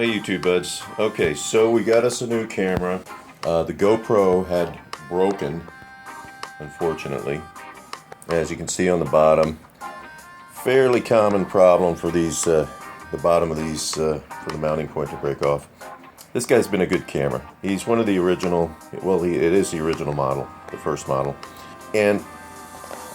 Hey YouTube buds. Okay, so we got us a new camera. The GoPro had broken, unfortunately. As you can see on the bottom, fairly common problem for these, the bottom of these, for the mounting point to break off. This guy's been a good camera. He's one of the original, well, it is the original model, the first model. And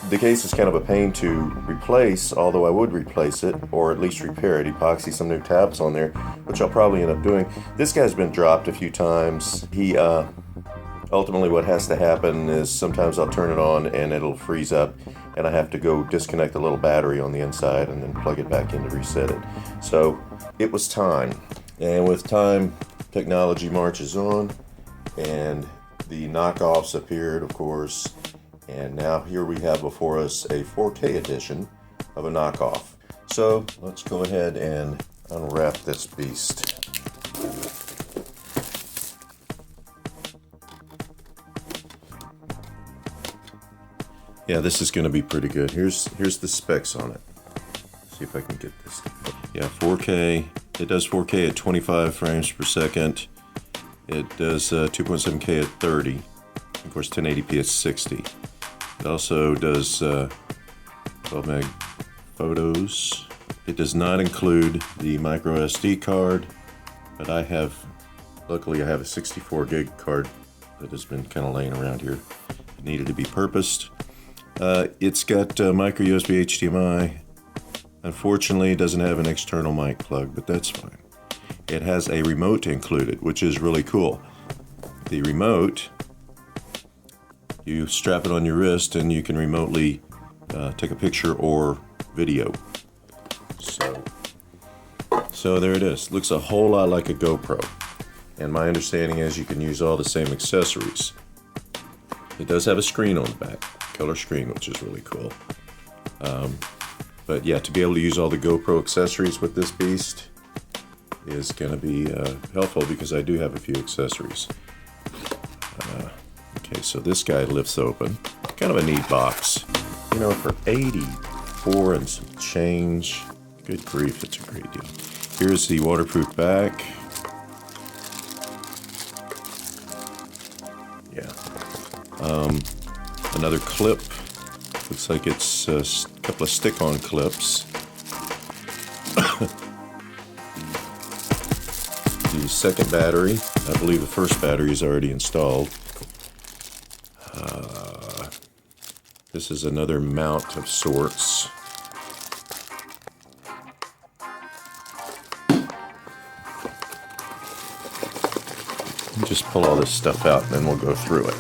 the case is kind of a pain to replace, although I would replace it, or at least repair it, epoxy some new tabs on there, which I'll probably end up doing. This guy's been dropped a few times. He, ultimately what has to happen is sometimes I'll turn it on and it'll freeze up, and I have to go disconnect the little battery on the inside and then plug it back in to reset it. So it was time. And with time, technology marches on, and the knockoffs appeared, of course. And now here we have before us a 4K edition of a knockoff. So let's go ahead and unwrap this beast. Yeah, this is going to be pretty good. Here's the specs on it. Let's see if I can get this. Yeah, 4K. It does 4K at 25 frames per second. It does 2.7K at 30. Of course, 1080p at 60. It also does 12 meg photos. It does not include the micro SD card, but luckily I have a 64 gig card that has been kind of laying around here. It needed to be purposed. It's got micro USB HDMI. Unfortunately, it doesn't have an external mic plug, but that's fine. It has a remote included, which is really cool. The remote, you strap it on your wrist and you can remotely take a picture or video. So there it is. Looks a whole lot like a GoPro. And my understanding is you can use all the same accessories. It does have a screen on the back, color screen, which is really cool. But yeah, to be able to use all the GoPro accessories with this beast is going to be helpful, because I do have a few accessories. Okay, so this guy lifts open. Kind of a neat box. You know, for 84 and some change, good grief, it's a great deal. Here's the waterproof back. Yeah. Another clip. Looks like it's a couple of stick-on clips. The second battery. I believe the first battery is already installed. This is another mount of sorts. Just pull all this stuff out and then we'll go through it.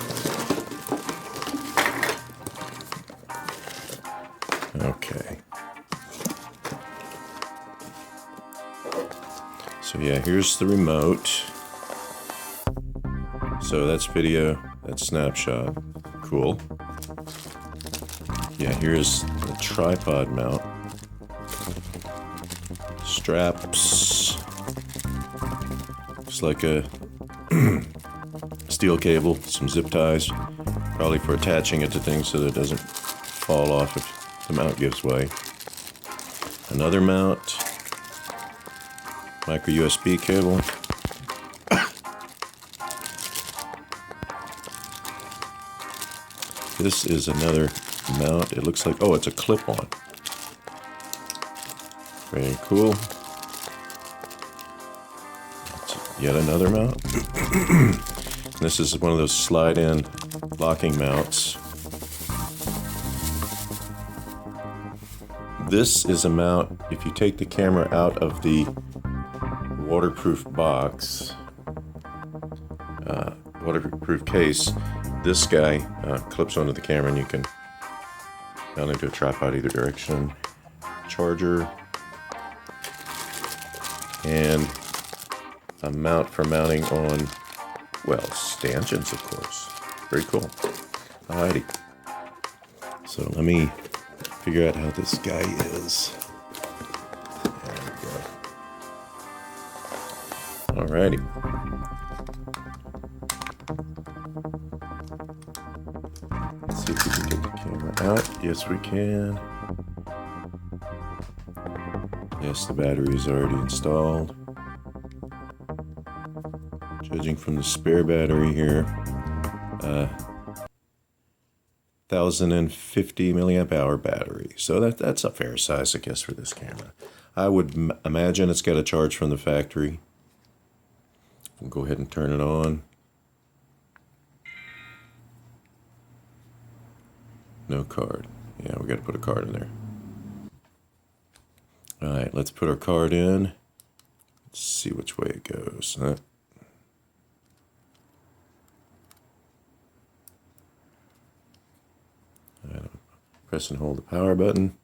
Okay. So yeah, here's the remote. So that's video, that's snapshot. Cool. Yeah, here's the tripod mount. Straps. Looks like a steel cable, some zip ties, probably for attaching it to things so that it doesn't fall off if the mount gives way. Another mount. Micro USB cable. This is another mount. It looks like, oh, it's a clip-on. Very cool. Yet another mount. This is one of those slide-in locking mounts. This is a mount, if you take the camera out of the waterproof box, waterproof case, this guy clips onto the camera and you can mount into a tripod either direction. Charger. And a mount for mounting on, well, stanchions, of course. Very cool. Alrighty. So let me figure out how this guy is. There we go. Alrighty. Let's see if we can get the camera out. Yes, we can. Yes, the battery is already installed. charging from the spare battery here. 1050 milliamp hour battery. So that's a fair size, I guess, for this camera. I would imagine it's got a charge from the factory. We'll go ahead and turn it on. No card. Yeah, we got to put a card in there. All right, let's put our card in. Let's see which way it goes. Press and hold the power button.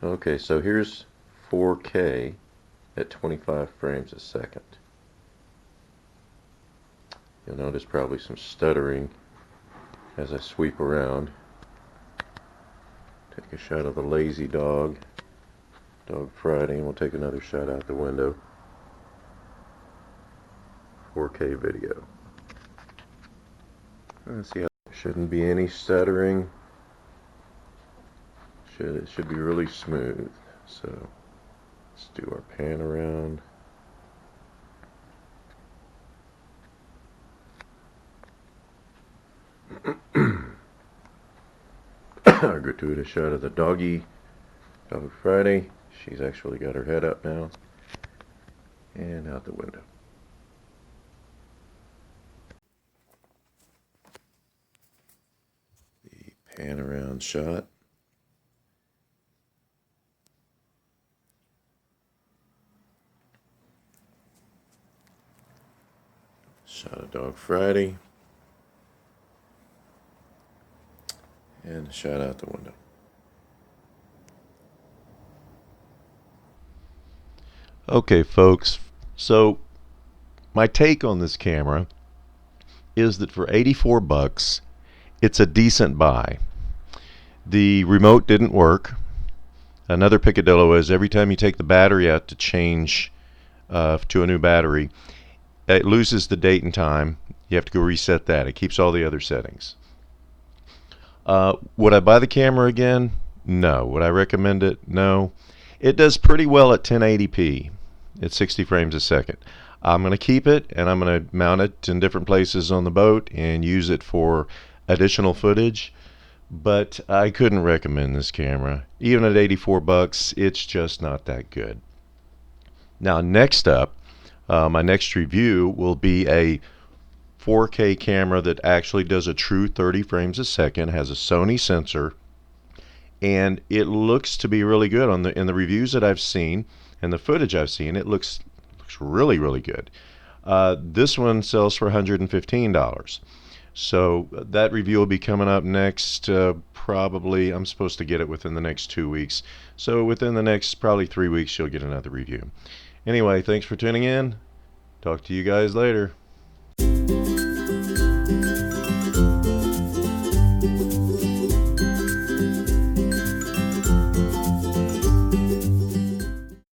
Okay, so here's 4K at 25 frames a second. You'll notice probably some stuttering as I sweep around. Take a shot of the lazy dog, Dog Friday, and we'll take another shot out the window. 4K video. Let's see how shouldn't be any stuttering. It should be really smooth. So let's do our pan around. Our gratuitous shot of the doggy, Dog Friday. She's actually got her head up now. And out the window. The pan around shot. Shot of Dog Friday. And a shot out the window. Okay, folks, so my take on this camera is that for 84 bucks, it's a decent buy. The remote didn't work. Another picadillo is every time you take the battery out to change to a new battery, it loses the date and time. You have to go reset that. It keeps all the other settings. Would I buy the camera again? No. Would I recommend it? No. It does pretty well at 1080p at 60 frames a second. I'm going to keep it, and I'm going to mount it in different places on the boat and use it for additional footage. But I couldn't recommend this camera. Even at 84 bucks, it's just not that good. Now, next up, my next review will be a 4K camera that actually does a true 30 frames a second, has a Sony sensor, and it looks to be really good in the reviews that I've seen and the footage I've seen. It looks really, really good. This one sells for $115. So that review will be coming up next. Probably I'm supposed to get it within the next 2 weeks. So within the next probably 3 weeks, you'll get another review. Anyway, thanks for tuning in. Talk to you guys later.